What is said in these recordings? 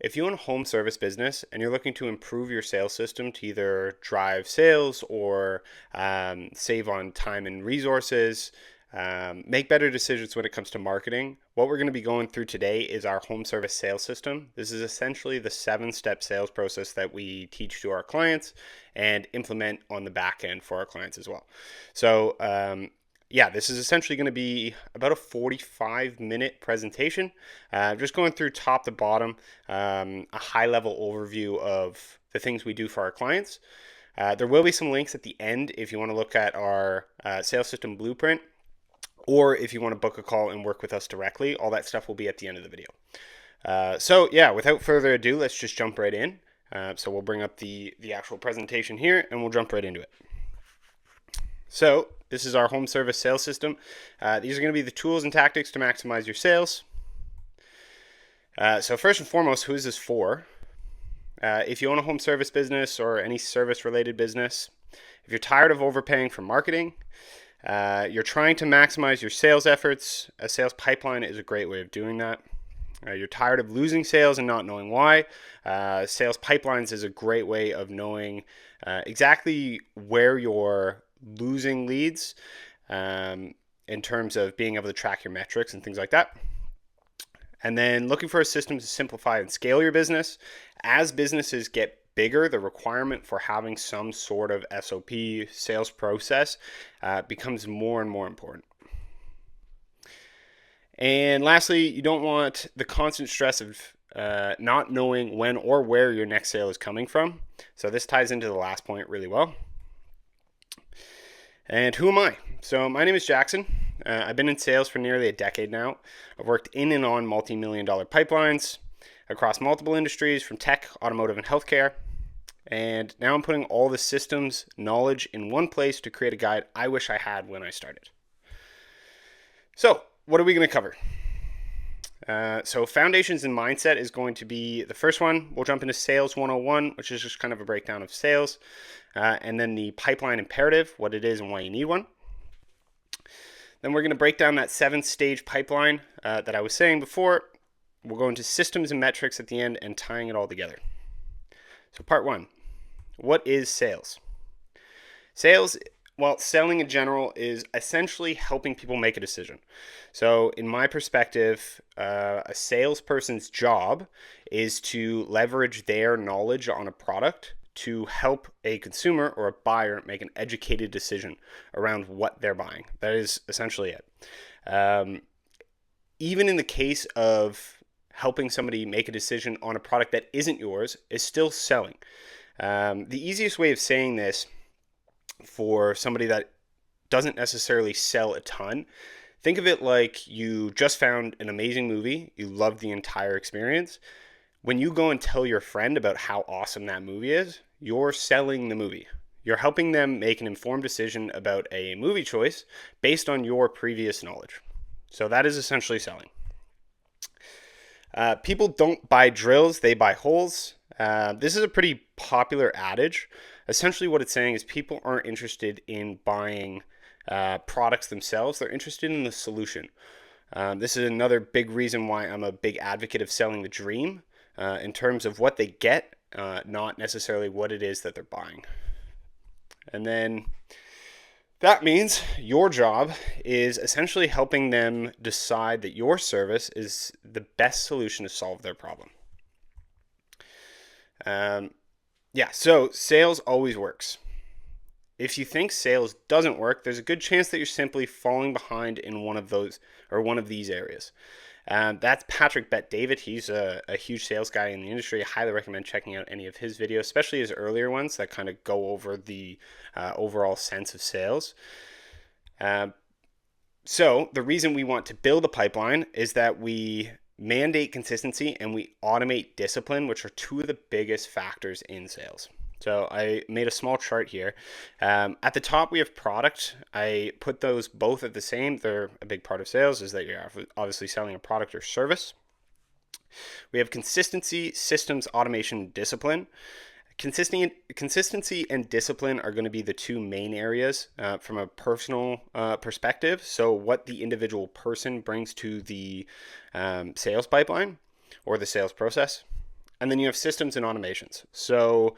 If you own a home service business and you're looking to improve your sales system to either drive sales or save on time and resources, make better decisions when it comes to marketing, what we're going to be going through today is our home service sales system. This is essentially the 7-step sales process that we teach to our clients and implement on the back end for our clients as well. So, yeah, this is essentially going to be about a 45-minute presentation, just going through top to bottom, a high-level overview of the things we do for our clients. There will be some links at the end if you want to look at our sales system blueprint, or if you want to book a call and work with us directly. All that stuff will be at the end of the video. So yeah, without further ado, let's just jump right in. So we'll bring up the actual presentation here and we'll jump right into it. So this is our home service sales system. These are going to be the tools and tactics to maximize your sales. So first and foremost, who is this for? If you own a home service business or any service related business, if you're tired of overpaying for marketing, you're trying to maximize your sales efforts, a sales pipeline is a great way of doing that. You're tired of losing sales and not knowing why. Sales pipelines is a great way of knowing exactly where you're losing leads in terms of being able to track your metrics and things like that. And then looking for a system to simplify and scale your business. As businesses get bigger, the requirement for having some sort of SOP sales process becomes more and more important. And lastly, you don't want the constant stress of not knowing when or where your next sale is coming from. So this ties into the last point really well. And who am I? So my name is Jackson. I've been in sales for nearly a decade now. I've worked in and on multi-million-dollar pipelines across multiple industries from tech, automotive, and healthcare. And now I'm putting all the systems knowledge in one place to create a guide I wish I had when I started. So what are we going to cover? So foundations and mindset is going to be the first one. We'll jump into sales 101, which is just kind of a breakdown of sales. And then the pipeline imperative, what it is and why you need one. Then we're going to break down that 7-stage pipeline that I was saying before. We'll go into systems and metrics at the end and tying it all together. So part 1, what is sales? Sales, well, selling in general is essentially helping people make a decision. So in my perspective, a salesperson's job is to leverage their knowledge on a product to help a consumer or a buyer make an educated decision around what they're buying. That is essentially it. Even in the case of helping somebody make a decision on a product that isn't yours, is still selling. The easiest way of saying this for somebody that doesn't necessarily sell a ton, think of it like you just found an amazing movie, you loved the entire experience. When you go and tell your friend about how awesome that movie is, you're selling the movie. You're helping them make an informed decision about a movie choice based on your previous knowledge. So that is essentially selling. People don't buy drills, they buy holes. This is a pretty popular adage. Essentially what it's saying is people aren't interested in buying products themselves. They're interested in the solution. This is another big reason why I'm a big advocate of selling the dream in terms of what they get, not necessarily what it is that they're buying. And then that means your job is essentially helping them decide that your service is the best solution to solve their problem. So sales always works. If you think sales doesn't work, there's a good chance that you're simply falling behind in one of those or one of these areas. That's Patrick Bet-David. He's a huge sales guy in the industry. I highly recommend checking out any of his videos, especially his earlier ones that kind of go over the overall sense of sales. So the reason we want to build a pipeline is that we mandate consistency and we automate discipline, which are two of the biggest factors in sales. So I made a small chart here. At the top, we have product. I put those both at the same. They're a big part of sales, is that you're obviously selling a product or service. We have consistency, systems, automation, discipline. Consistency and discipline are going to be the two main areas from a personal perspective. So what the individual person brings to the sales pipeline or the sales process. And then you have systems and automations. So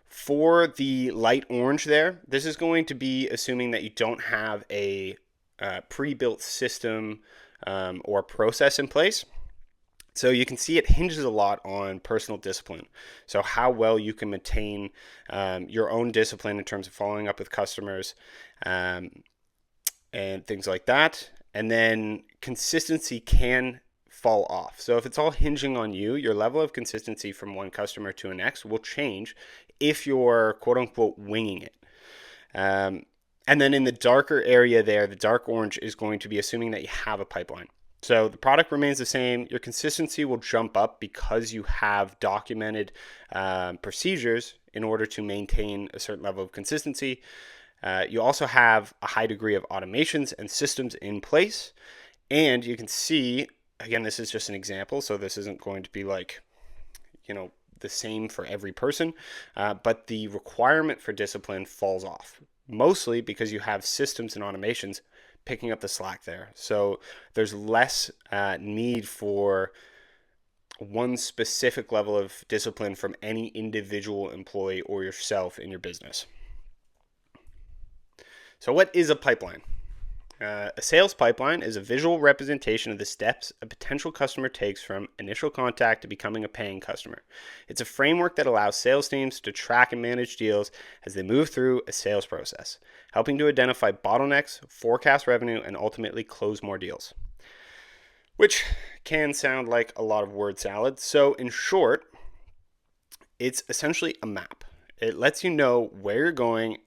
for the light orange there, this is going to be assuming that you don't have a pre-built system or process in place. So you can see it hinges a lot on personal discipline. So how well you can maintain your own discipline in terms of following up with customers and things like that. And then consistency can fall off. So if it's all hinging on you, your level of consistency from one customer to the next will change if you're quote unquote winging it. And then in the darker area there, the dark orange is going to be assuming that you have a pipeline. So the product remains the same. Your consistency will jump up because you have documented procedures in order to maintain a certain level of consistency. You also have a high degree of automations and systems in place. And you can see, again, this is just an example, so this isn't going to be like, the same for every person, but the requirement for discipline falls off, mostly because you have systems and automations picking up the slack there. So there's less need for one specific level of discipline from any individual employee or yourself in your business. So what is a pipeline? A sales pipeline is a visual representation of the steps a potential customer takes from initial contact to becoming a paying customer. It's a framework that allows sales teams to track and manage deals as they move through a sales process, helping to identify bottlenecks, forecast revenue, and ultimately close more deals. Which can sound like a lot of word salad. So in short, it's essentially a map. It lets you know where you're going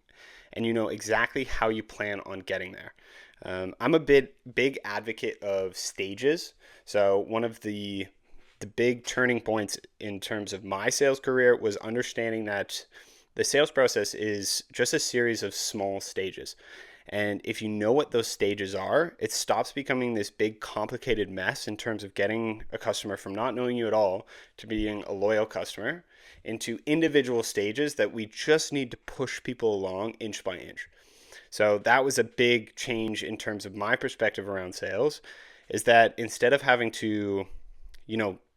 and you know exactly how you plan on getting there. I'm a big advocate of stages. So one of the big turning points in terms of my sales career was understanding that the sales process is just a series of small stages. And if you know what those stages are, it stops becoming this big complicated mess in terms of getting a customer from not knowing you at all to being a loyal customer into individual stages that we just need to push people along inch by inch. So that was a big change in terms of my perspective around sales, is that instead of having to,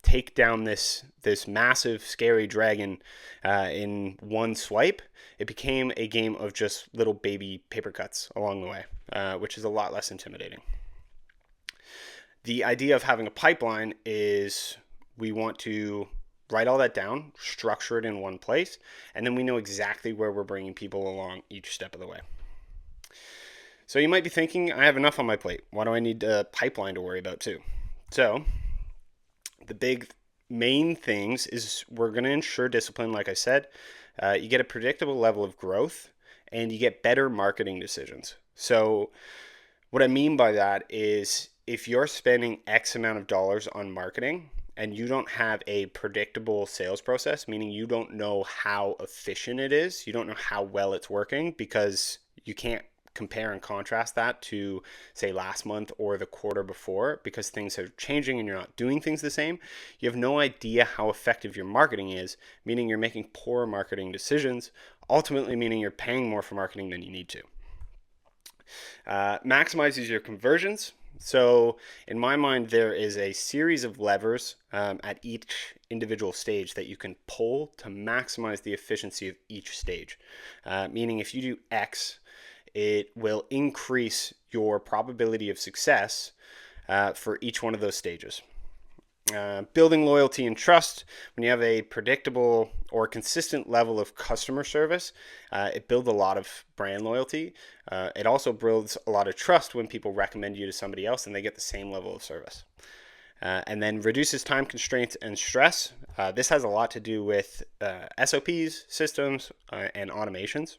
take down this massive scary dragon in one swipe, it became a game of just little baby paper cuts along the way, which is a lot less intimidating. The idea of having a pipeline is we want to write all that down, structure it in one place, and then we know exactly where we're bringing people along each step of the way. So you might be thinking, I have enough on my plate. Why do I need a pipeline to worry about too? So the big main things is we're going to ensure discipline, like I said. You get a predictable level of growth and you get better marketing decisions. So what I mean by that is if you're spending X amount of dollars on marketing and you don't have a predictable sales process, meaning you don't know how efficient it is, you don't know how well it's working because you can't compare and contrast that to, say, last month or the quarter before because things are changing and you're not doing things the same. You have no idea how effective your marketing is, meaning you're making poor marketing decisions, ultimately meaning you're paying more for marketing than you need to. Maximizes your conversions. So in my mind, there is a series of levers at each individual stage that you can pull to maximize the efficiency of each stage. Meaning if you do X, it will increase your probability of success for each one of those stages. Building loyalty and trust. When you have a predictable or consistent level of customer service, it builds a lot of brand loyalty. It also builds a lot of trust when people recommend you to somebody else and they get the same level of service. And then reduces time constraints and stress. This has a lot to do with SOPs, systems, and automations.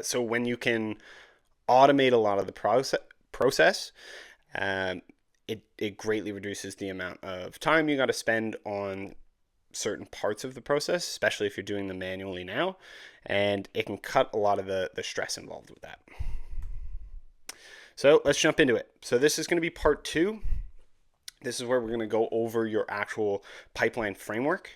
So when you can automate a lot of the process, it greatly reduces the amount of time you got to spend on certain parts of the process, especially if you're doing them manually now, and it can cut a lot of the stress involved with that. So let's jump into it. So this is going to be part 2. This is where we're going to go over your actual pipeline framework.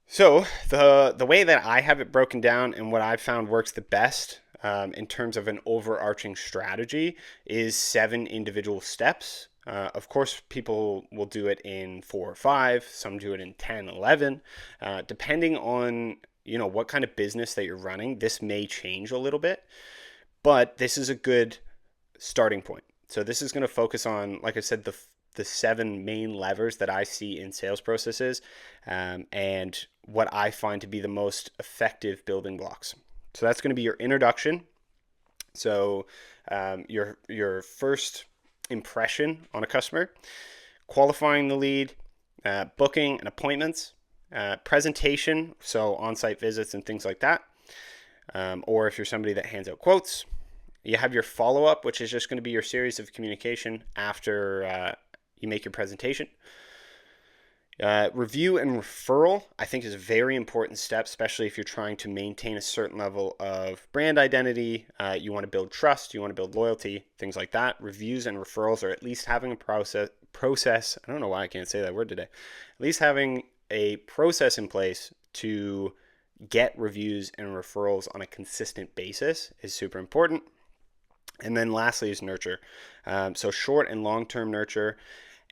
So the way that I have it broken down and what I've found works the best in terms of an overarching strategy is 7 individual steps Of course, people will do it in 4 or 5. Some do it in 10, 11. Depending on what kind of business that you're running, this may change a little bit, but this is a good starting point. So this is going to focus on, like I said, the 7 main levers that I see in sales processes, and what I find to be the most effective building blocks. So that's going to be your introduction. So your first impression on a customer, qualifying the lead, booking and appointments, presentation, so on-site visits and things like that, or if you're somebody that hands out quotes. You have your follow-up, which is just going to be your series of communication after you make your presentation. Review and referral, I think, is a very important step, especially if you're trying to maintain a certain level of brand identity. You want to build trust, you want to build loyalty, things like that. Reviews and referrals, or at least having a process. I don't know why I can't say that word today. At least having a process in place to get reviews and referrals on a consistent basis is super important. And then lastly is nurture. So short and long-term nurture,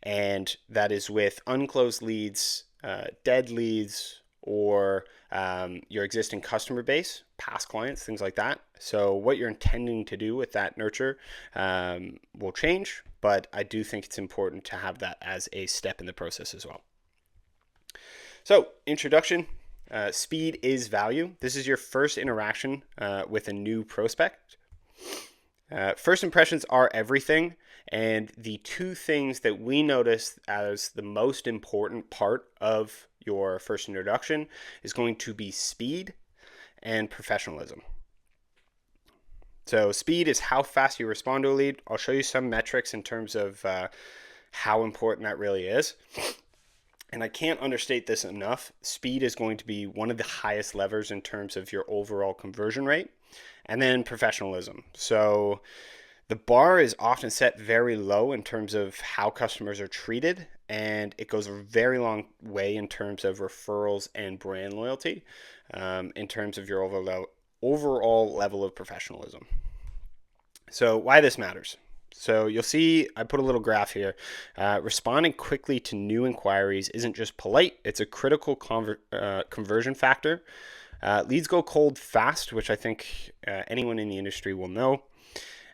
and that is with unclosed leads, dead leads, or your existing customer base, past clients, things like that. So what you're intending to do with that nurture will change, but I do think it's important to have that as a step in the process as well. So introduction, speed is value. This is your first interaction with a new prospect. First impressions are everything, and the 2 things that we notice as the most important part of your first introduction is going to be speed and professionalism. So speed is how fast you respond to a lead. I'll show you some metrics in terms of how important that really is. And I can't understate this enough. Speed is going to be one of the highest levers in terms of your overall conversion rate. And then professionalism. So the bar is often set very low in terms of how customers are treated, and it goes a very long way in terms of referrals and brand loyalty, in terms of your overall level of professionalism. So why this matters. So you'll see I put a little graph here. Responding quickly to new inquiries isn't just polite, it's a critical conversion factor. Leads go cold fast, which I think anyone in the industry will know,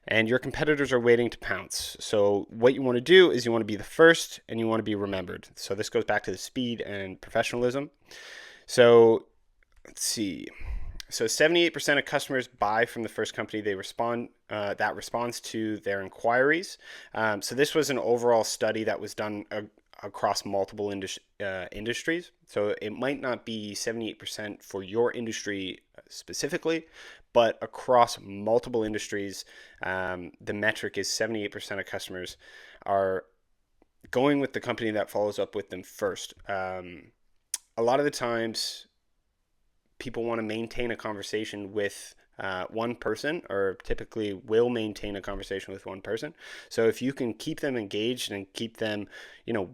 and your competitors are waiting to pounce. So what you want to do is you want to be the first, and you want to be remembered. So this goes back to the speed and professionalism. So let's see. So 78% of customers buy from the first company they respond that responds to their inquiries. So this was an overall study that was done across multiple industries. So it might not be 78% for your industry specifically, but across multiple industries, the metric is 78% of customers are going with the company that follows up with them first. A lot of the times, people want to maintain a conversation with one person, or typically will maintain a conversation with one person. So if you can keep them engaged and keep them,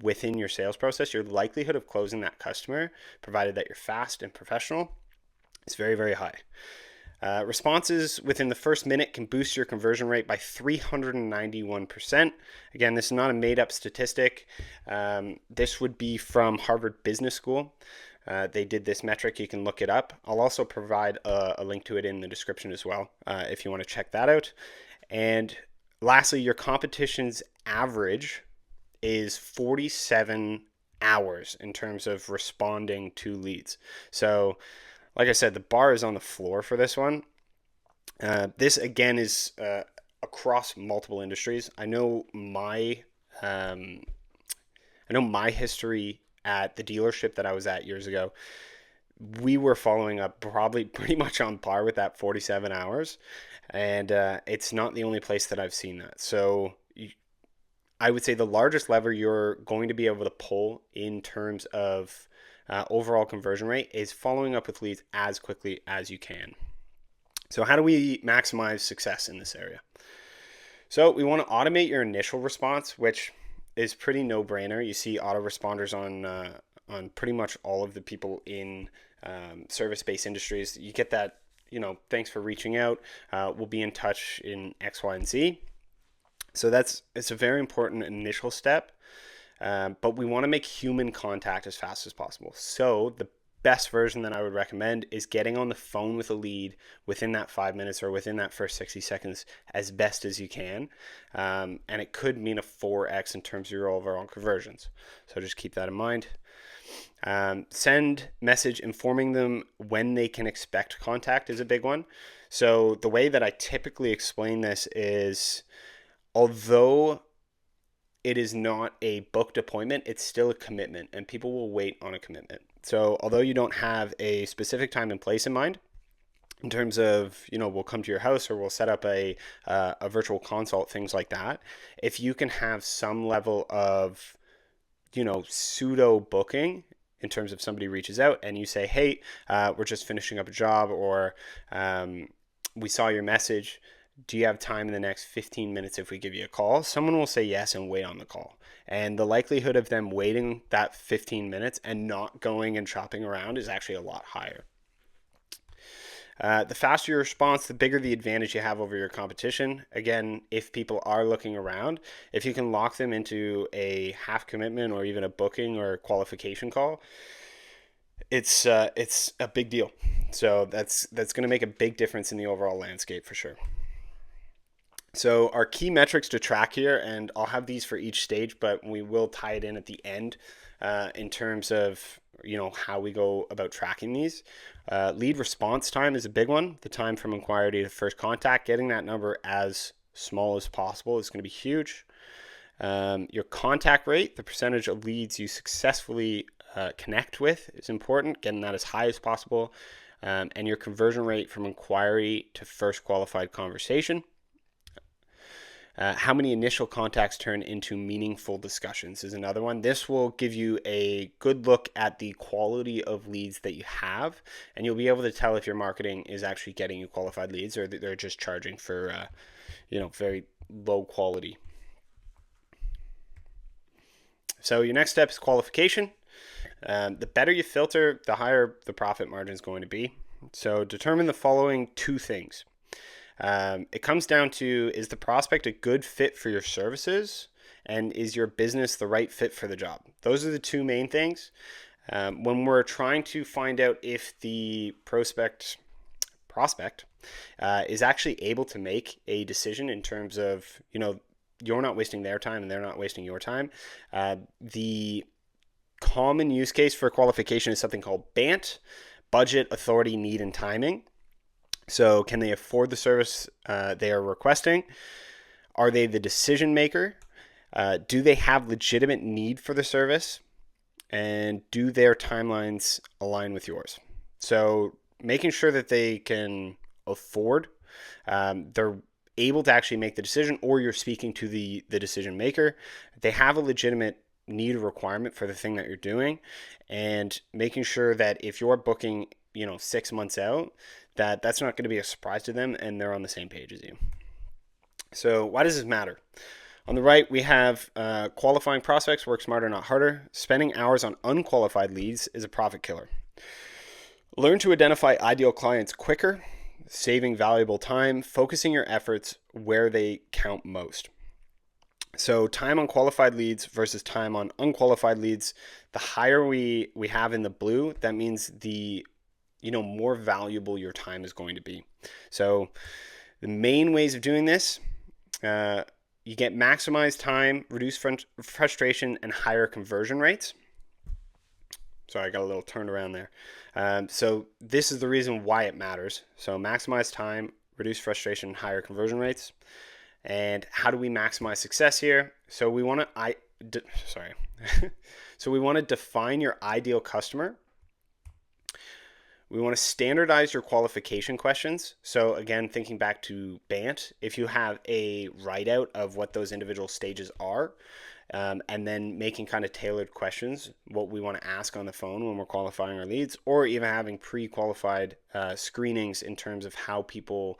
within your sales process, your likelihood of closing that customer, provided that you're fast and professional, is very, very high. Responses within the first minute can boost your conversion rate by 391%. Again, this is not a made-up statistic. This would be from Harvard Business School. They did this metric. You can look it up. I'll also provide a link to it in the description as well, if you want to check that out. And lastly, your competition's average is 47 hours in terms of responding to leads. So, like I said, the bar is on the floor for this one. This again is across multiple industries. I know my history at the dealership that I was at years ago. We were following up probably pretty much on par with that 47 hours, and it's not the only place that I've seen that. So I would say the largest lever you're going to be able to pull in terms of overall conversion rate is following up with leads as quickly as you can. So how do we maximize success in this area? So we want to automate your initial response, which is pretty no-brainer. You see autoresponders on pretty much all of the people in service-based industries. You get that, thanks for reaching out. We'll be in touch in X, Y, and Z. So it's a very important initial step, but we want to make human contact as fast as possible. So the best version that I would recommend is getting on the phone with a lead within that 5 minutes or within that first 60 seconds as best as you can. And it could mean a 4x in terms of your overall conversions. So just keep that in mind. Send message informing them when they can expect contact is a big one. So the way that I typically explain this is, although it is not a booked appointment, it's still a commitment, and people will wait on a commitment. So although you don't have a specific time and place in mind, in terms of, we'll come to your house or we'll set up a virtual consult, things like that, if you can have some level of, pseudo booking in terms of somebody reaches out and you say, hey, we're just finishing up a job, or we saw your message. Do you have time in the next 15 minutes if we give you a call? Someone will say yes and wait on the call. And the likelihood of them waiting that 15 minutes and not going and shopping around is actually a lot higher. The faster your response, the bigger the advantage you have over your competition. Again, if people are looking around, if you can lock them into a half commitment or even a booking or qualification call, it's a big deal. So that's going to make a big difference in the overall landscape for sure. So our key metrics to track here, and I'll have these for each stage, but we will tie it in at the end in terms of how we go about tracking these. Lead response time is a big one. The time from inquiry to first contact, getting that number as small as possible is going to be huge. Your contact rate, the percentage of leads you successfully connect with, is important, getting that as high as possible. And your conversion rate from inquiry to first qualified conversation. How many initial contacts turn into meaningful discussions is another one. This will give you a good look at the quality of leads that you have, and you'll be able to tell if your marketing is actually getting you qualified leads or they're just charging for, very low quality. So your next step is qualification. The better you filter, the higher the profit margin is going to be. So determine the following two things. It comes down to, is the prospect a good fit for your services, and is your business the right fit for the job? Those are the two main things. When we're trying to find out if the prospect is actually able to make a decision in terms of, you're not wasting their time and they're not wasting your time. The common use case for qualification is something called BANT: budget, authority, need, and timing. So can they afford the service they are requesting? Are they the decision maker? Do they have legitimate need for the service? And do their timelines align with yours? So making sure that they can afford, they're able to actually make the decision, or you're speaking to the decision maker. They have a legitimate need or requirement for the thing that you're doing, and making sure that if you're booking 6 months out, that's not going to be a surprise to them and they're on the same page as you. So why does this matter? On the right, we have qualifying prospects work smarter, not harder. Spending hours on unqualified leads is a profit killer. Learn to identify ideal clients quicker, saving valuable time, focusing your efforts where they count most. So time on qualified leads versus time on unqualified leads, the higher we have in the blue, that means the more valuable your time is going to be. So the main ways of doing this, you get maximized time, reduced frustration, and higher conversion rates. Sorry, I got a little turned around there. So this is the reason why it matters. So maximize time, reduce frustration, higher conversion rates. And how do we maximize success here? So we want to define your ideal customer. We want to standardize your qualification questions. So again, thinking back to BANT, if you have a write-out of what those individual stages are, and then making kind of tailored questions, what we want to ask on the phone when we're qualifying our leads, or even having pre-qualified screenings in terms of how people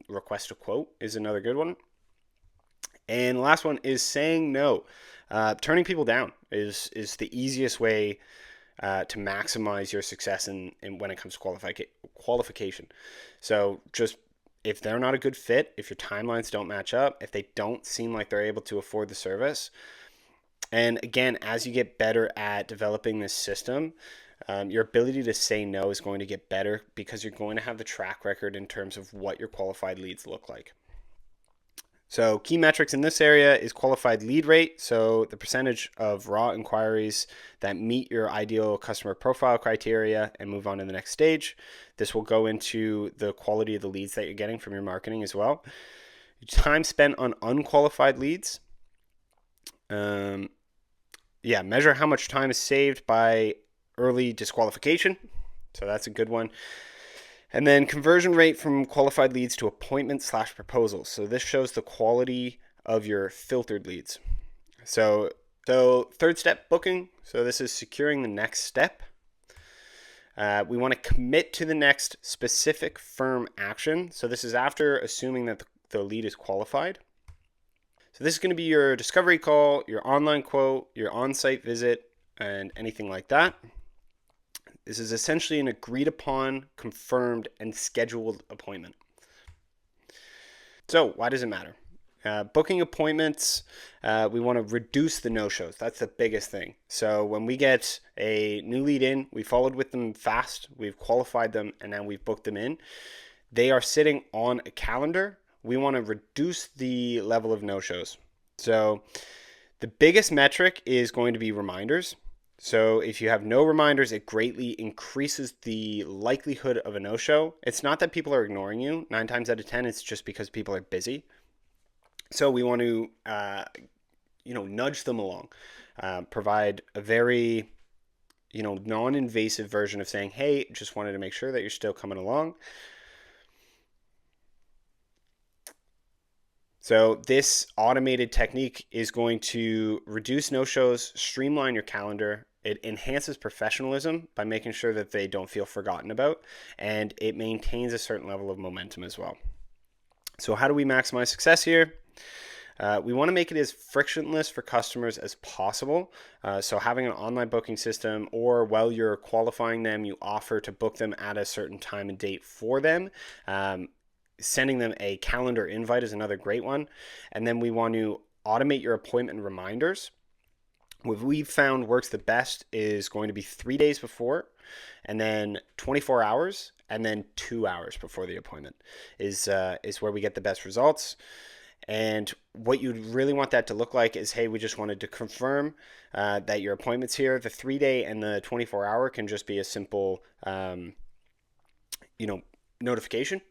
request a quote is another good one. And the last one is saying no. Turning people down is the easiest way to maximize your success in when it comes to qualification. So just if they're not a good fit, if your timelines don't match up, if they don't seem like they're able to afford the service. And again, as you get better at developing this system, your ability to say no is going to get better because you're going to have the track record in terms of what your qualified leads look like. So key metrics in this area is qualified lead rate. So the percentage of raw inquiries that meet your ideal customer profile criteria and move on to the next stage. This will go into the quality of the leads that you're getting from your marketing as well. Time spent on unqualified leads. Measure how much time is saved by early disqualification. So that's a good one. And then conversion rate from qualified leads to appointment/proposals. So this shows the quality of your filtered leads. So third step, booking. So this is securing the next step. We want to commit to the next specific firm action. So this is after assuming that the lead is qualified. So this is going to be your discovery call, your online quote, your on-site visit, and anything like that. This is essentially an agreed upon, confirmed, and scheduled appointment. So why does it matter? Booking appointments, we want to reduce the no-shows. That's the biggest thing. So when we get a new lead in, we followed with them fast, we've qualified them, and now we've booked them in. They are sitting on a calendar. We want to reduce the level of no-shows. So the biggest metric is going to be reminders. So if you have no reminders, it greatly increases the likelihood of a no-show. It's not that people are ignoring you. 9 times out of 10, it's just because people are busy. So we want to, nudge them along, provide a very, non-invasive version of saying, hey, just wanted to make sure that you're still coming along. So this automated technique is going to reduce no-shows, streamline your calendar. It enhances professionalism by making sure that they don't feel forgotten about, and it maintains a certain level of momentum as well. So how do we maximize success here? We want to make it as frictionless for customers as possible. So having an online booking system, or while you're qualifying them, you offer to book them at a certain time and date for them. Sending them a calendar invite is another great one. And then we want to automate your appointment reminders. What we've found works the best is going to be 3 days before, and then 24 hours, and then 2 hours before the appointment is where we get the best results. And what you'd really want that to look like is, hey, we just wanted to confirm that your appointment's here. The 3-day and the 24-hour can just be a simple, notification.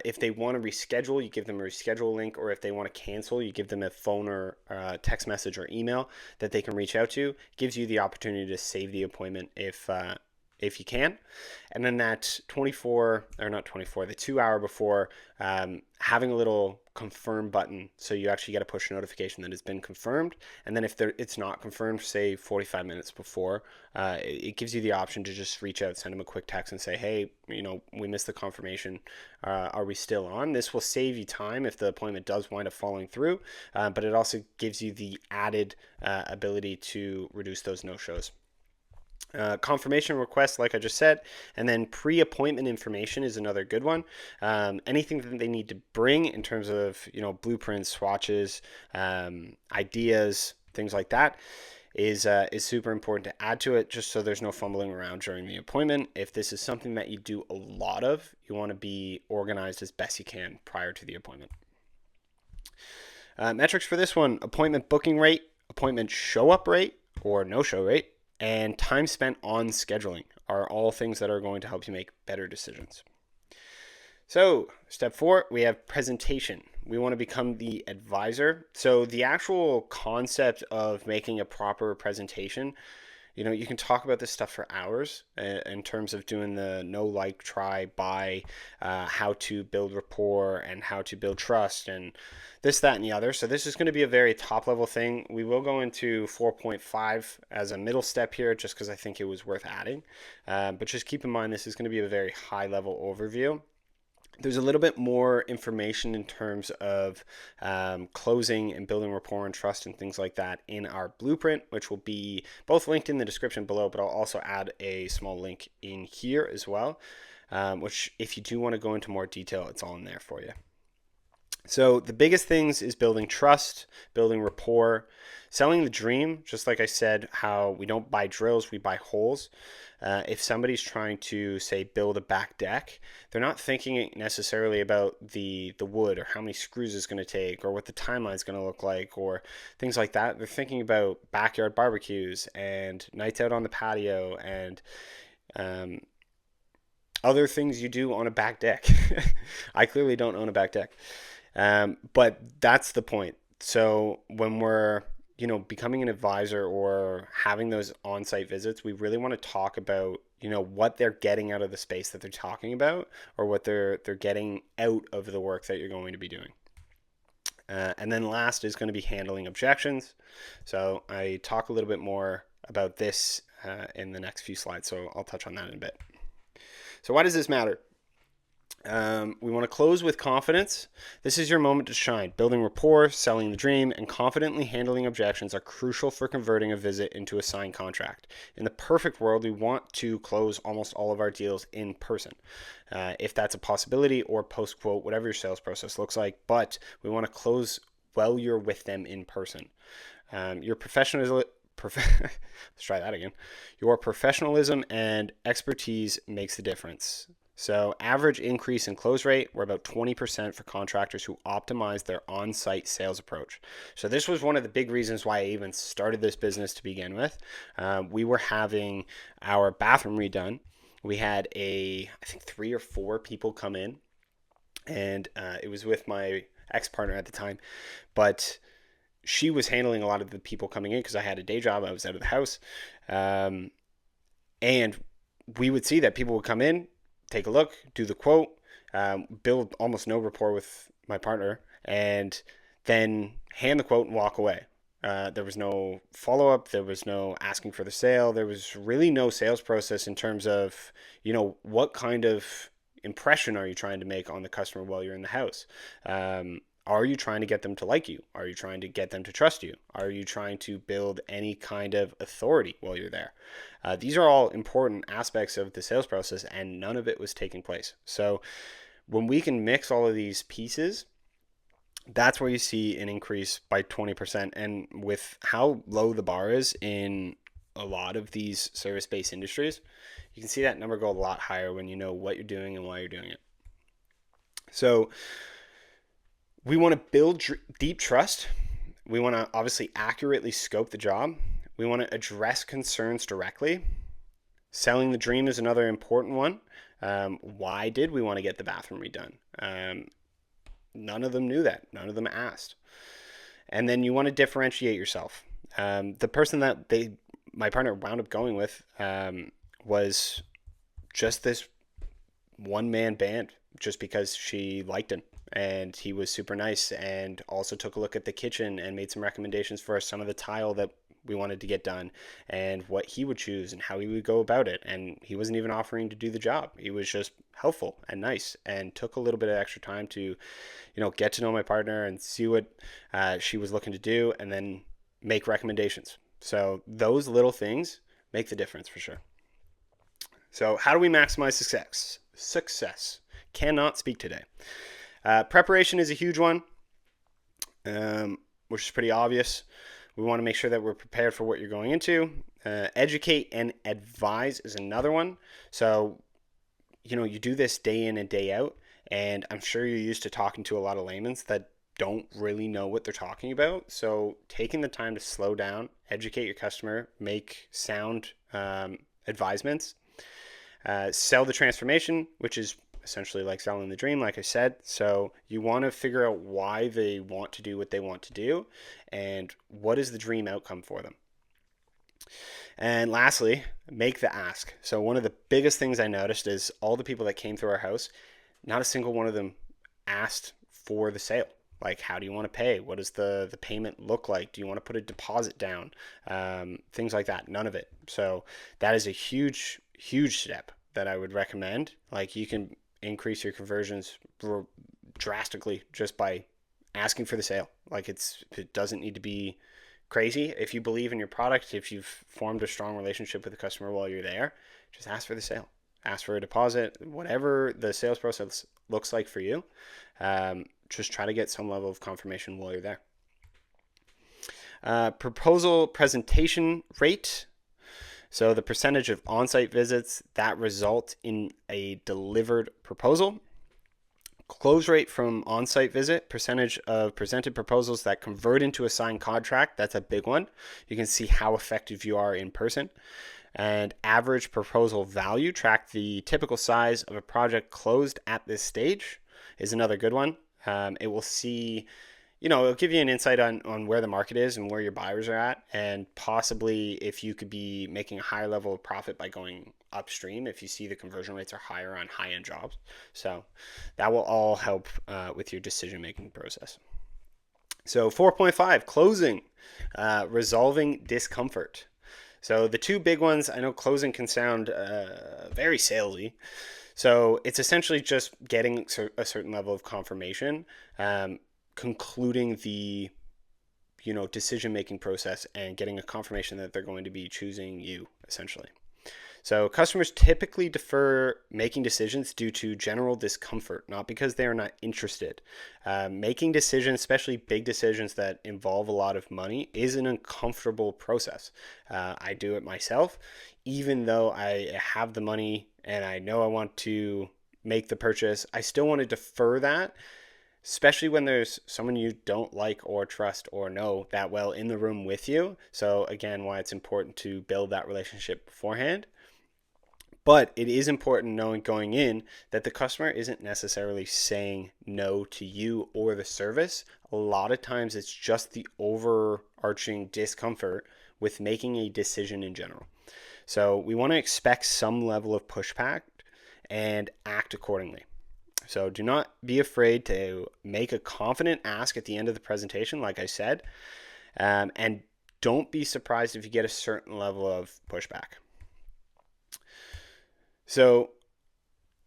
If they want to reschedule, you give them a reschedule link, or if they want to cancel, you give them a phone or text message or email that they can reach out to. Gives you the opportunity to save the appointment if you can. And then that the 2 hour before, having a little confirm button, so you actually get a push notification that it's been confirmed. And then if it's not confirmed, say 45 minutes before, it gives you the option to just reach out, send them a quick text and say, hey, we missed the confirmation. Are we still on? This will save you time if the appointment does wind up falling through, but it also gives you the added ability to reduce those no-shows. Confirmation requests, like I just said, and then pre-appointment information is another good one. Anything that they need to bring in terms of blueprints, swatches, ideas, things like that is super important to add to it, just so there's no fumbling around during the appointment. If this is something that you do a lot of, you want to be organized as best you can prior to the appointment. Metrics for this one: appointment booking rate, appointment show-up rate or no-show rate, and time spent on scheduling are all things that are going to help you make better decisions. So step 4, we have presentation. We want to become the advisor. So the actual concept of making a proper presentation, you can talk about this stuff for hours in terms of doing the know, like, try, buy, how to build rapport and how to build trust and this, that, and the other. So this is going to be a very top level thing. We will go into 4.5 as a middle step here, just because I think it was worth adding. But just keep in mind, this is going to be a very high level overview. There's a little bit more information in terms of closing and building rapport and trust and things like that in our blueprint, which will be both linked in the description below, but I'll also add a small link in here as well, which if you do want to go into more detail, it's all in there for you. So the biggest things is building trust, building rapport, selling the dream. Just like I said, how we don't buy drills, we buy holes. If somebody's trying to, say, build a back deck, they're not thinking necessarily about the wood or how many screws it's going to take or what the timeline is going to look like or things like that. They're thinking about backyard barbecues and nights out on the patio and other things you do on a back deck. I clearly don't own a back deck. But that's the point. So when we're, becoming an advisor or having those on-site visits, we really want to talk about, what they're getting out of the space that they're talking about or what they're getting out of the work that you're going to be doing. And then last is going to be handling objections. So I talk a little bit more about this in the next few slides. So I'll touch on that in a bit. So why does this matter? We want to close with confidence. This is your moment to shine. Building rapport, selling the dream, and confidently handling objections are crucial for converting a visit into a signed contract. In the perfect world, we want to close almost all of our deals in person, if that's a possibility, or post-quote, whatever your sales process looks like. But we want to close while you're with them in person. Your professionalism. Let's try that again. Your professionalism and expertise makes the difference. So average increase in close rate, we're about 20% for contractors who optimize their on-site sales approach. So this was one of the big reasons why I even started this business to begin with. We were having our bathroom redone. We had I think 3 or 4 people come in, and it was with my ex-partner at the time, but she was handling a lot of the people coming in because I had a day job. I was out of the house. And we would see that people would come in, take a look, do the quote, build almost no rapport with my partner, and then hand the quote and walk away. There was no follow-up. There was no asking for the sale. There was really no sales process in terms of, what kind of impression are you trying to make on the customer while you're in the house? Are you trying to get them to like you? Are you trying to get them to trust you? Are you trying to build any kind of authority while you're there? These are all important aspects of the sales process, and none of it was taking place. So when we can mix all of these pieces, that's where you see an increase by 20%. And with how low the bar is in a lot of these service-based industries, you can see that number go a lot higher when you know what you're doing and why you're doing it. So we want to build deep trust. We want to obviously accurately scope the job. We want to address concerns directly. Selling the dream is another important one. Why did we want to get the bathroom redone? None of them knew that. None of them asked. And then you want to differentiate yourself. The person that my partner wound up going with was just this one-man band just because she liked him. And he was super nice and also took a look at the kitchen and made some recommendations for some of the tile that we wanted to get done and what he would choose and how he would go about it. And he wasn't even offering to do the job. He was just helpful and nice and took a little bit of extra time to, get to know my partner and see what she was looking to do and then make recommendations. So those little things make the difference for sure. So how do we maximize success? Cannot speak today. Preparation is a huge one, which is pretty obvious. We want to make sure that we're prepared for what you're going into. Educate and advise is another one. So, you do this day in and day out, and I'm sure you're used to talking to a lot of laymen that don't really know what they're talking about. So taking the time to slow down, educate your customer, make sound advisements, sell the transformation, which is essentially like selling the dream, like I said. So you want to figure out why they want to do what they want to do and what is the dream outcome for them. And lastly, make the ask. So one of the biggest things I noticed is all the people that came through our house, not a single one of them asked for the sale. Like, how do you want to pay? What does the payment look like? Do you want to put a deposit down? Things like that. None of it. So that is a huge, huge step that I would recommend. Like, you can increase your conversions drastically just by asking for the sale. Like it doesn't need to be crazy. If you believe in your product, if you've formed a strong relationship with the customer while you're there, just ask for the sale. Ask for a deposit, whatever the sales process looks like for you. Just try to get some level of confirmation while you're there. Proposal presentation rate. So the percentage of on-site visits that result in a delivered proposal. Close rate from on-site visit, percentage of presented proposals that convert into a signed contract. That's a big one. You can see how effective you are in person. And average proposal value, track the typical size of a project closed at this stage, is another good one. It will see, it'll give you an insight on where the market is and where your buyers are at, and possibly if you could be making a higher level of profit by going upstream if you see the conversion rates are higher on high-end jobs. So that will all help with your decision-making process. So 4.5, closing, resolving discomfort. So the two big ones, I know closing can sound very salesy. So it's essentially just getting a certain level of confirmation, concluding the decision-making process and getting a confirmation that they're going to be choosing you, essentially. So customers typically defer making decisions due to general discomfort, not because they are not interested. Making decisions, especially big decisions that involve a lot of money, is an uncomfortable process. I do it myself. Even though I have the money and I know I want to make the purchase, I still want to defer that, especially when there's someone you don't like or trust or know that well in the room with you. So again, why it's important to build that relationship beforehand. But it is important knowing going in that the customer isn't necessarily saying no to you or the service. A lot of times it's just the overarching discomfort with making a decision in general. So we want to expect some level of pushback and act accordingly. So do not be afraid to make a confident ask at the end of the presentation, like I said, and don't be surprised if you get a certain level of pushback. So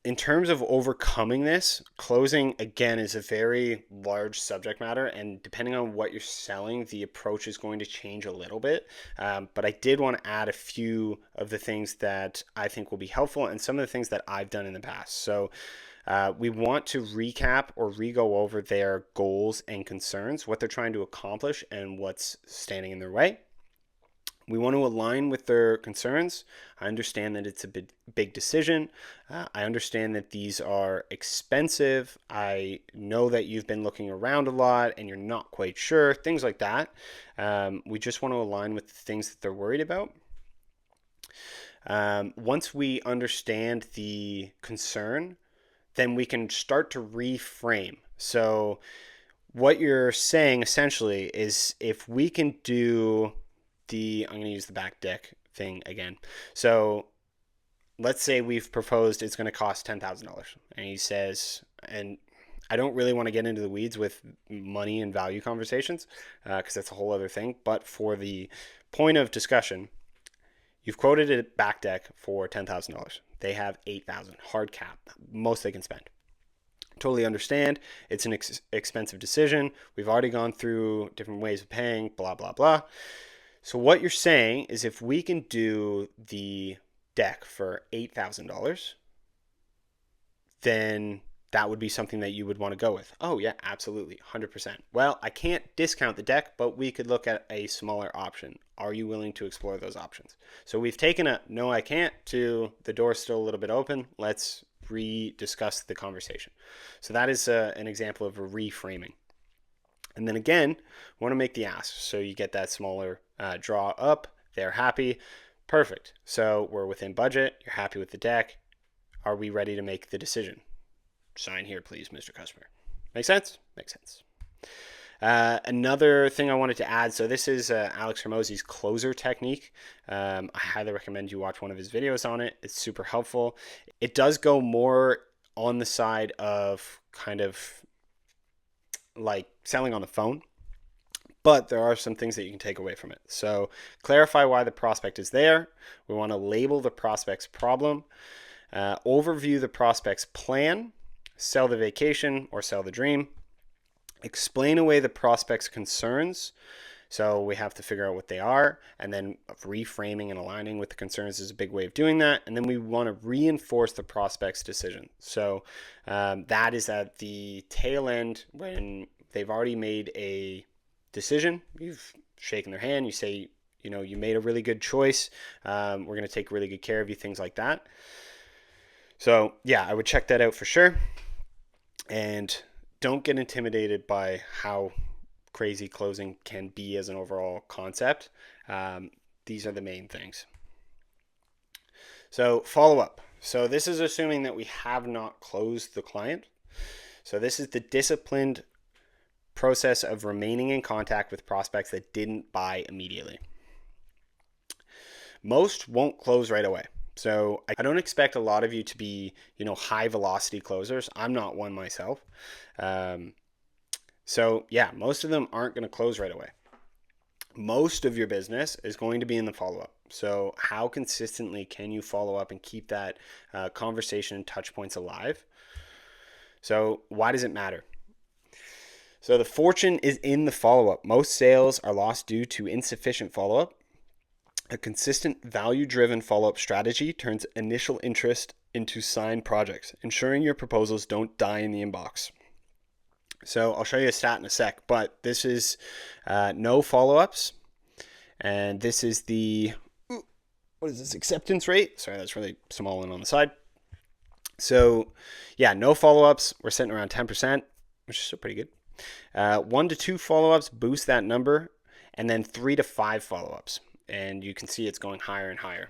in terms of overcoming this, closing, again, is a very large subject matter, and depending on what you're selling, the approach is going to change a little bit. But I did want to add a few of the things that I think will be helpful and some of the things that I've done in the past. So we want to recap or re-go over their goals and concerns, what they're trying to accomplish and what's standing in their way. We want to align with their concerns. I understand that it's a big decision. I understand that these are expensive. I know that you've been looking around a lot and you're not quite sure, things like that. We just want to align with the things that they're worried about. Once we understand the concern, then we can start to reframe. So what you're saying essentially is if we can do I'm going to use the back deck thing again. So let's say we've proposed it's going to cost $10,000. And he says, and I don't really want to get into the weeds with money and value conversations because that's a whole other thing. But for the point of discussion, you've quoted a back deck for $10,000. They have $8,000, hard cap, most they can spend. Totally understand. It's an expensive decision. We've already gone through different ways of paying, blah, blah, blah. So what you're saying is if we can do the deck for $8,000, then that would be something that you would want to go with. Oh yeah, absolutely, 100%. Well, I can't discount the deck, but we could look at a smaller option. Are you willing to explore those options? So we've taken a no, I can't to the door's still a little bit open. Let's rediscuss the conversation. So that is an example of a reframing. And then again, want to make the ask. So you get that smaller draw up. They're happy. Perfect. So we're within budget. You're happy with the deck. Are we ready to make the decision? Sign here, please, Mr. Customer. Make sense? Makes sense. Another thing I wanted to add. So this is Alex Hormozi's closer technique. I highly recommend you watch one of his videos on it. It's super helpful. It does go more on the side of kind of like selling on the phone, but there are some things that you can take away from it. So clarify why the prospect is there. We want to label the prospect's problem. Overview the prospect's plan, sell the vacation or sell the dream, explain away the prospect's concerns. So we have to figure out what they are, and then reframing and aligning with the concerns is a big way of doing that. And then we want to reinforce the prospect's decision. So that is at the tail end when they've already made a decision. You've shaken their hand. You say, you made a really good choice. We're going to take really good care of you, things like that. So yeah, I would check that out for sure. And don't get intimidated by how crazy closing can be as an overall concept. These are the main things. So follow up. So this is assuming that we have not closed the client. So this is the disciplined process of remaining in contact with prospects that didn't buy immediately. Most won't close right away. So I don't expect a lot of you to be, high velocity closers. I'm not one myself. So yeah, most of them aren't going to close right away. Most of your business is going to be in the follow-up. So how consistently can you follow up and keep that conversation and touch points alive? So why does it matter? So the fortune is in the follow-up. Most sales are lost due to insufficient follow-up. A consistent value-driven follow-up strategy turns initial interest into signed projects, ensuring your proposals don't die in the inbox. So I'll show you a stat in a sec, but this is no follow-ups, and this is the, acceptance rate? Sorry, that's really small and on the side. So yeah, no follow-ups, we're sitting around 10%, which is still pretty good. 1 to 2 follow-ups boost that number, and then 3 to 5 follow-ups. And you can see it's going higher and higher.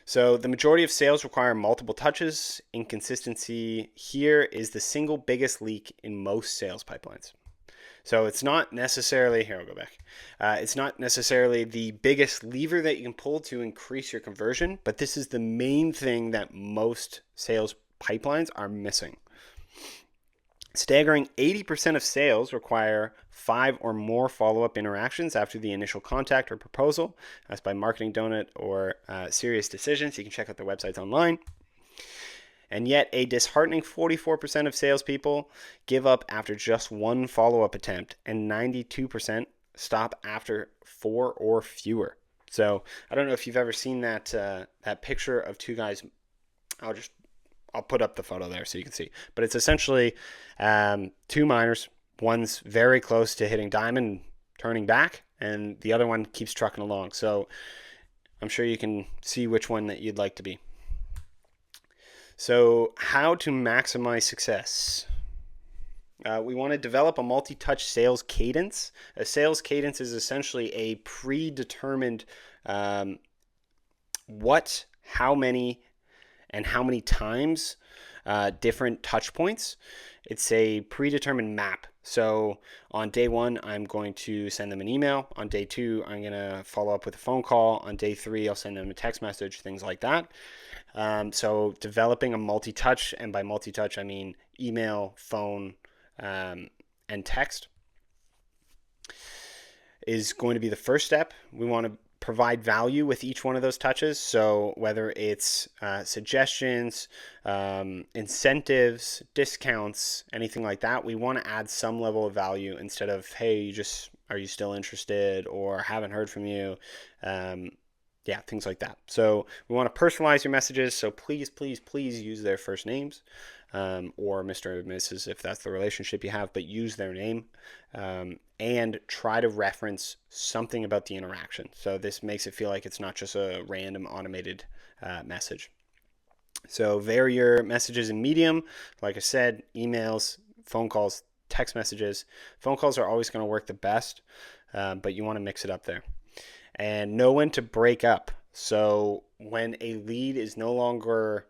So the majority of sales require multiple touches. Inconsistency here is the single biggest leak in most sales pipelines. So it's not necessarily, here I'll go back. It's not necessarily the biggest lever that you can pull to increase your conversion, but this is the main thing that most sales pipelines are missing. Staggering 80% of sales require 5 or more follow-up interactions after the initial contact or proposal. That's by Marketing Donut or Serious Decisions. You can check out their websites online. And yet a disheartening 44% of salespeople give up after just 1 follow-up attempt, and 92% stop after 4 or fewer. So I don't know if you've ever seen that picture of 2 guys. I'll put up the photo there so you can see. But it's essentially 2 miners. One's very close to hitting diamond, turning back, and the other one keeps trucking along. So I'm sure you can see which one that you'd like to be. So how to maximize success? We want to develop a multi-touch sales cadence. A sales cadence is essentially a predetermined what, how many, and how many times different touch points. It's a predetermined map. So on day 1, I'm going to send them an email. On day 2, I'm going to follow up with a phone call. On day 3, I'll send them a text message, things like that. So developing a multi-touch, and by multi-touch, I mean email, phone, and text, is going to be the first step. We want to provide value with each one of those touches. So whether it's suggestions, incentives, discounts, anything like that, we want to add some level of value instead of, hey, are you still interested, or haven't heard from you? Yeah, things like that. So we want to personalize your messages. So please, please, please use their first names, or Mr. or Mrs. if that's the relationship you have, but use their name, and try to reference something about the interaction. So this makes it feel like it's not just a random automated message. So vary your messages in medium. Like I said, emails, phone calls, text messages. Phone calls are always going to work the best, but you want to mix it up there. And know when to break up. So when a lead is no longer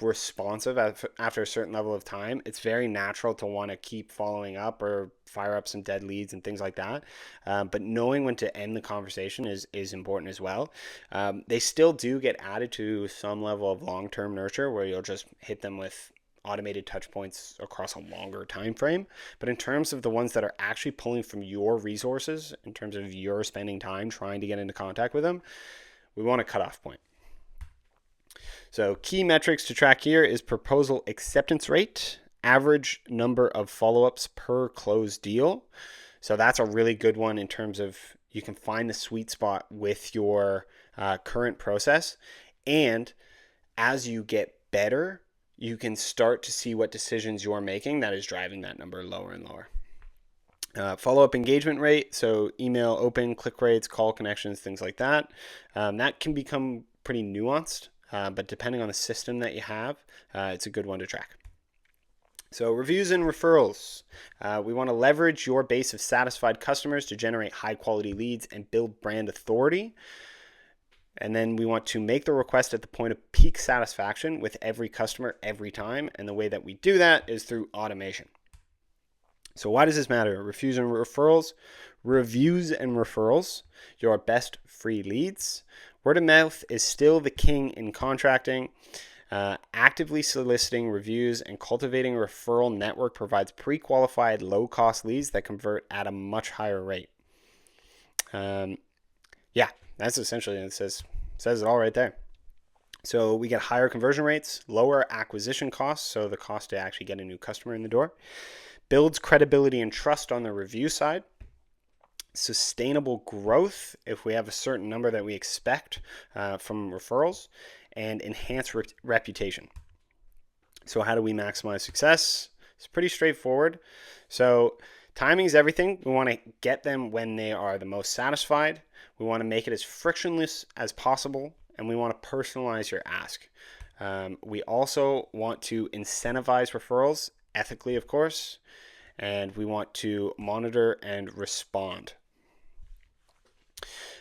responsive after a certain level of time, it's very natural to want to keep following up or fire up some dead leads and things like that. But knowing when to end the conversation is important as well. They still do get added to some level of long-term nurture where you'll just hit them with automated touch points across a longer time frame. But in terms of the ones that are actually pulling from your resources, in terms of your spending time trying to get into contact with them, we want a cutoff point. So key metrics to track here is proposal acceptance rate, average number of follow-ups per closed deal. So that's a really good one in terms of you can find the sweet spot with your current process. And as you get better, you can start to see what decisions you're making that is driving that number lower and lower. Follow-up engagement rate, so email open, click rates, call connections, things like that. That can become pretty nuanced, but depending on the system that you have, it's a good one to track. So reviews and referrals. We want to leverage your base of satisfied customers to generate high-quality leads and build brand authority. And then we want to make the request at the point of peak satisfaction with every customer every time. And the way that we do that is through automation. So why does this matter? Reviews and referrals. Reviews and referrals, your best free leads. Word of mouth is still the king in contracting. Actively soliciting reviews and cultivating a referral network provides pre-qualified low-cost leads that convert at a much higher rate. That's essentially, it says it all right there. So we get higher conversion rates, lower acquisition costs, so the cost to actually get a new customer in the door. Builds credibility and trust on the review side. Sustainable growth if we have a certain number that we expect from referrals, and enhance reputation. So how do we maximize success? It's pretty straightforward. So timing is everything. We want to get them when they are the most satisfied. We want to make it as frictionless as possible, and we want to personalize your ask. We also want to incentivize referrals, ethically, of course, and we want to monitor and respond.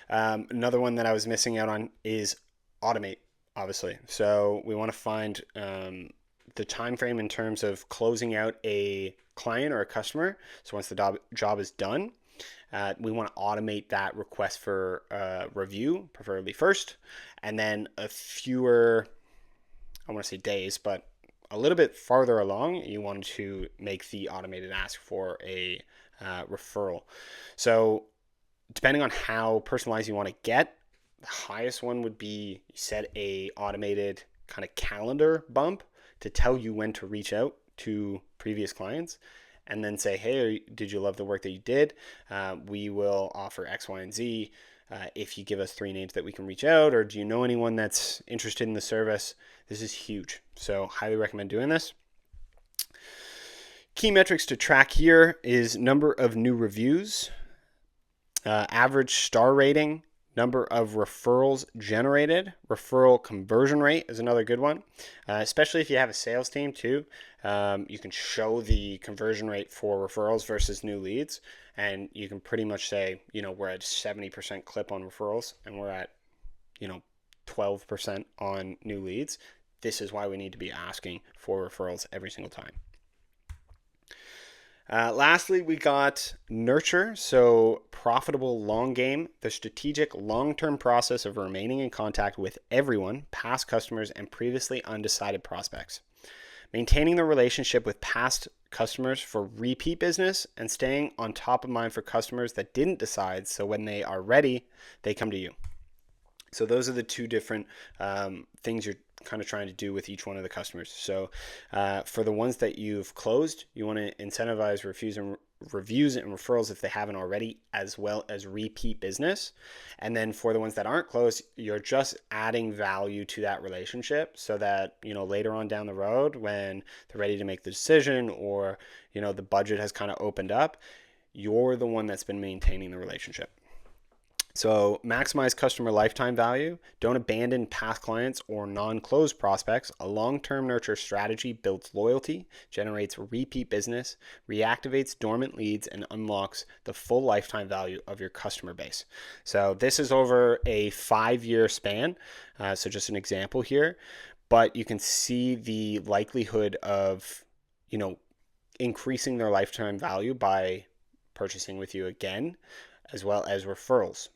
Another one that I was missing out on is automate, obviously. So we want to find the time frame in terms of closing out a client or a customer. So once the job is done, we want to automate that request for review, preferably first, and then a fewer, I want to say days, but a little bit farther along, you want to make the automated ask for a referral. So depending on how personalized you want to get, the highest one would be set a automated kind of calendar bump to tell you when to reach out to previous clients, and then say, hey, did you love the work that you did? We will offer X, Y, and Z if you give us 3 names that we can reach out, or do you know anyone that's interested in the service? This is huge. So highly recommend doing this. Key metrics to track here is number of new reviews, average star rating, number of referrals generated. Referral conversion rate is another good one, especially if you have a sales team too. You can show the conversion rate for referrals versus new leads, and you can pretty much say, we're at 70% clip on referrals and we're at, 12% on new leads. This is why we need to be asking for referrals every single time. Lastly, we got nurture, so profitable long game, the strategic long-term process of remaining in contact with everyone, past customers, and previously undecided prospects. Maintaining the relationship with past customers for repeat business, and staying on top of mind for customers that didn't decide, so when they are ready, they come to you. So those are the 2 different things you're kind of trying to do with each one of the customers. So for the ones that you've closed, you want to incentivize reviews and referrals if they haven't already, as well as repeat business. And then for the ones that aren't closed, you're just adding value to that relationship so that, later on down the road when they're ready to make the decision, or, the budget has kind of opened up, you're the one that's been maintaining the relationship. So maximize customer lifetime value. Don't abandon past clients or non-closed prospects. A long-term nurture strategy builds loyalty, generates repeat business, reactivates dormant leads, and unlocks the full lifetime value of your customer base. So this is over a 5-year span. So just an example here, but you can see the likelihood of, increasing their lifetime value by purchasing with you again, as well as referrals.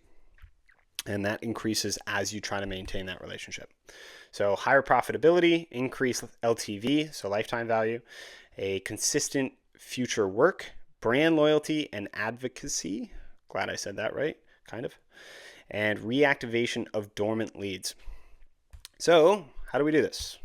And that increases as you try to maintain that relationship. So higher profitability, increased LTV, so lifetime value, a consistent future work, brand loyalty and advocacy. Glad I said that right, kind of. And reactivation of dormant leads. So how do we do this?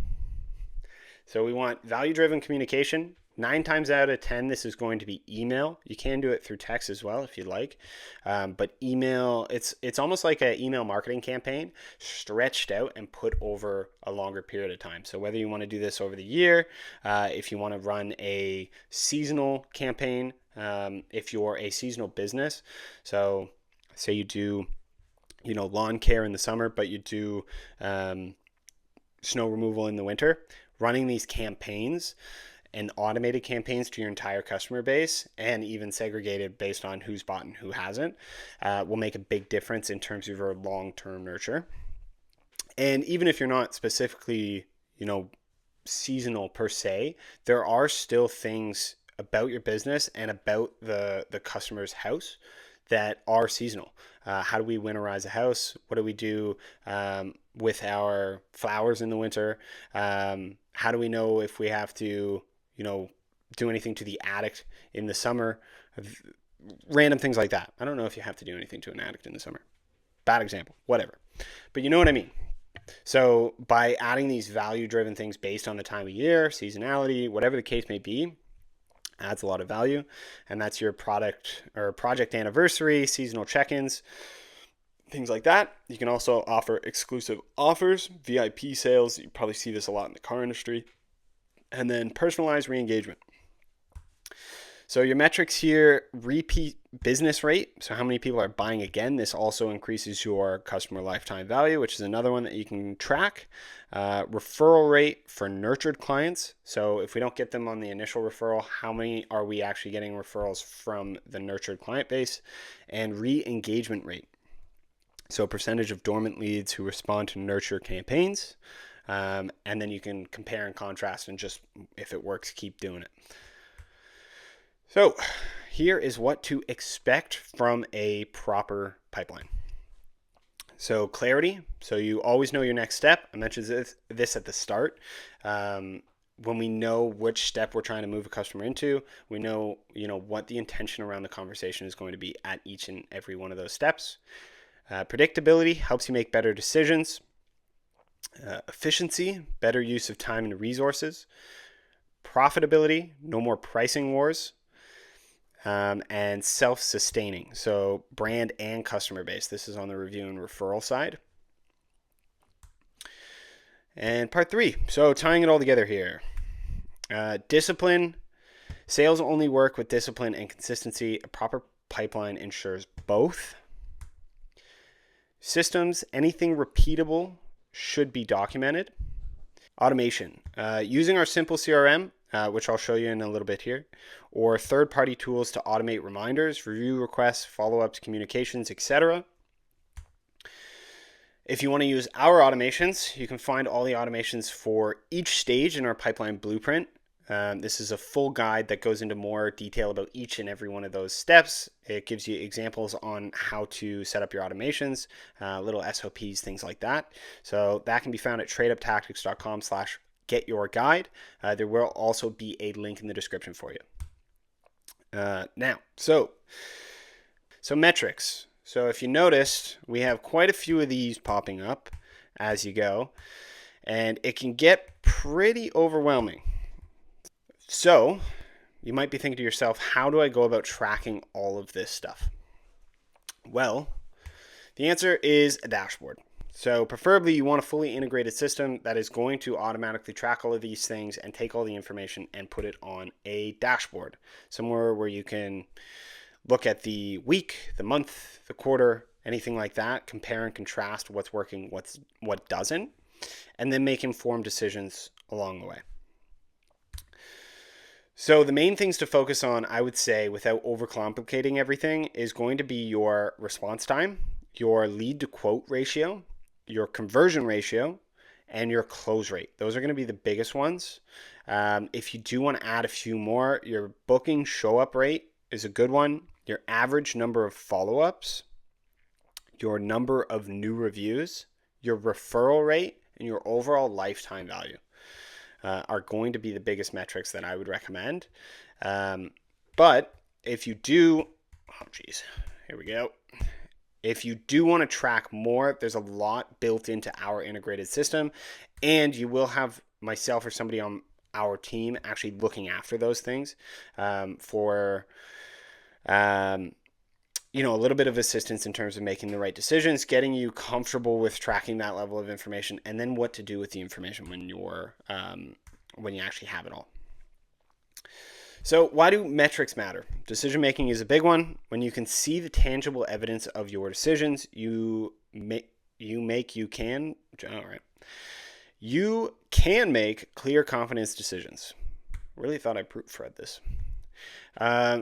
So we want value-driven communication. 9 times out of 10, this is going to be email. You can do it through text as well if you'd like. But email, it's almost like an email marketing campaign stretched out and put over a longer period of time. So whether you want to do this over the year, if you want to run a seasonal campaign, if you're a seasonal business, so say you do, lawn care in the summer, but you do snow removal in the winter, running these campaigns and automated campaigns to your entire customer base, and even segregated based on who's bought and who hasn't, will make a big difference in terms of your long-term nurture. And even if you're not specifically, seasonal per se, there are still things about your business and about the customer's house that are seasonal. How do we winterize a house? What do we do with our flowers in the winter? How do we know if we have to, do anything to the attic in the summer? Random things like that. I don't know if you have to do anything to an attic in the summer. Bad example, whatever. But you know what I mean. So by adding these value-driven things based on the time of year, seasonality, whatever the case may be, adds a lot of value. And that's your product or project anniversary, seasonal check-ins, things like that. You can also offer exclusive offers, VIP sales. You probably see this a lot in the car industry. And then personalized re-engagement. So your metrics here, repeat business rate. So how many people are buying again? This also increases your customer lifetime value, which is another one that you can track. Referral rate for nurtured clients. So if we don't get them on the initial referral, how many are we actually getting referrals from the nurtured client base? And re-engagement rate. So percentage of dormant leads who respond to nurture campaigns. And then you can compare and contrast, and just if it works, keep doing it. So here is what to expect from a proper pipeline. So clarity. So you always know your next step. I mentioned this at the start. When we know which step we're trying to move a customer into, we know, what the intention around the conversation is going to be at each and every one of those steps. Predictability helps you make better decisions. Efficiency, better use of time and resources. Profitability, no more pricing wars. And self-sustaining, so brand and customer base. This is on the review and referral side. And part 3, so tying it all together here. Discipline. Sales only work with discipline and consistency. A proper pipeline ensures both. Systems, anything repeatable should be documented. Automation. Using our simple CRM, which I'll show you in a little bit here, or third-party tools to automate reminders, review requests, follow-ups, communications, etc. If you want to use our automations, you can find all the automations for each stage in our pipeline blueprint. This is a full guide that goes into more detail about each and every one of those steps. It gives you examples on how to set up your automations, little SOPs, things like that. So that can be found at tradeuptactics.com/getyourguide. There will also be a link in the description for you. Now, so metrics. So if you noticed, we have quite a few of these popping up as you go, and it can get pretty overwhelming. So you might be thinking to yourself, how do I go about tracking all of this stuff? Well, the answer is a dashboard. So preferably you want a fully integrated system that is going to automatically track all of these things and take all the information and put it on a dashboard, somewhere where you can look at the week, the month, the quarter, anything like that, compare and contrast what's working, what doesn't, and then make informed decisions along the way. So the main things to focus on, I would say, without overcomplicating everything, is going to be your response time, your lead to quote ratio, your conversion ratio, and your close rate. Those are going to be the biggest ones. If you do want to add a few more, your booking show up rate is a good one. Your average number of follow-ups, your number of new reviews, your referral rate, and your overall lifetime value are going to be the biggest metrics that I would recommend. But if you do, here we go. If you do want to track more, there's a lot built into our integrated system, and you will have myself or somebody on our team actually looking after those things for a little bit of assistance in terms of making the right decisions, getting you comfortable with tracking that level of information, and then what to do with the information when you actually have it all. So why do metrics matter? Decision making is a big one. When you can see the tangible evidence of your decisions, you can make clear confidence decisions. Really thought I proofread this.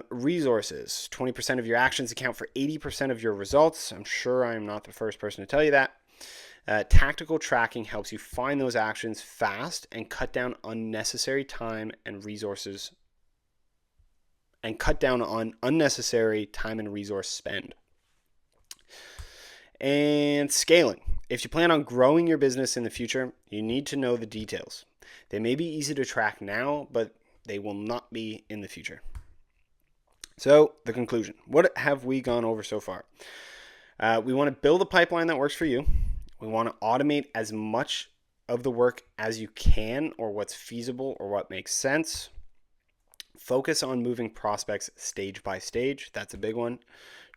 Resources. 20% of your actions account for 80% of your results. I'm sure I'm not the first person to tell you that. Tactical tracking helps you find those actions fast and cut down unnecessary time and resources and cut down on unnecessary time and resource spend. And scaling. If you plan on growing your business in the future, you need to know the details. They may be easy to track now, but they will not be in the future. So the conclusion, what have we gone over so far? We want to build a pipeline that works for you. We want to automate as much of the work as you can, or what's feasible or what makes sense. Focus on moving prospects stage by stage. That's a big one.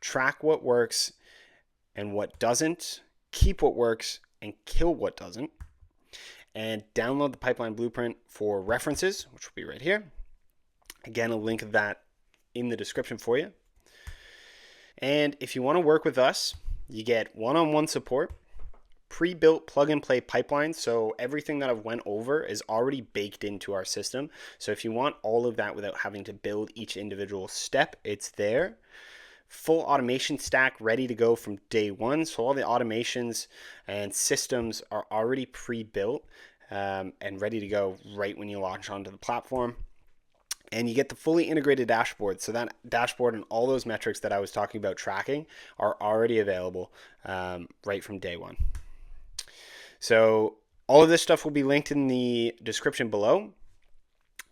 Track what works and what doesn't. Keep what works and kill what doesn't. And download the pipeline blueprint for references, which will be right here. Again, a link of that in the description for you. And if you want to work with us, you get one-on-one support, pre-built plug-and-play pipelines. So everything that I've went over is already baked into our system. So if you want all of that without having to build each individual step, it's there. Full automation stack ready to go from day one. So all the automations and systems are already pre-built and ready to go right when you launch onto the platform. And you get the fully integrated dashboard. So that dashboard and all those metrics that I was talking about tracking are already available right from day one. So all of this stuff will be linked in the description below.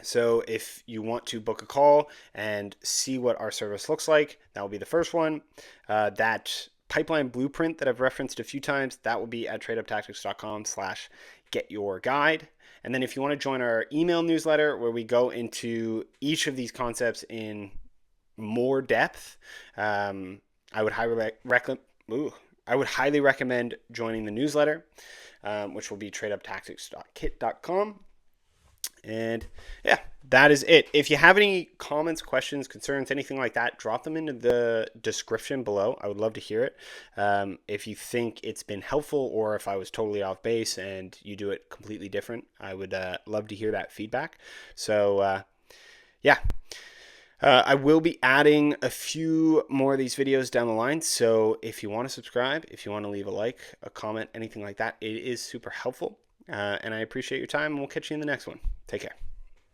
So if you want to book a call and see what our service looks like, that will be the first one. That pipeline blueprint that I've referenced a few times, that will be at tradeuptactics.com/getyourguide. And then if you want to join our email newsletter where we go into each of these concepts in more depth, I would highly recommend joining the newsletter, which will be tradeuptactics.kit.com. And yeah, that is it. If you have any comments, questions, concerns, anything like that, drop them into the description below. I would love to hear it. If you think it's been helpful, or if I was totally off base and you do it completely different, I would love to hear that feedback. So yeah. I will be adding a few more of these videos down the line. So if you want to subscribe, if you want to leave a like, a comment, anything like that, it is super helpful. And I appreciate your time, and we'll catch you in the next one. Take care.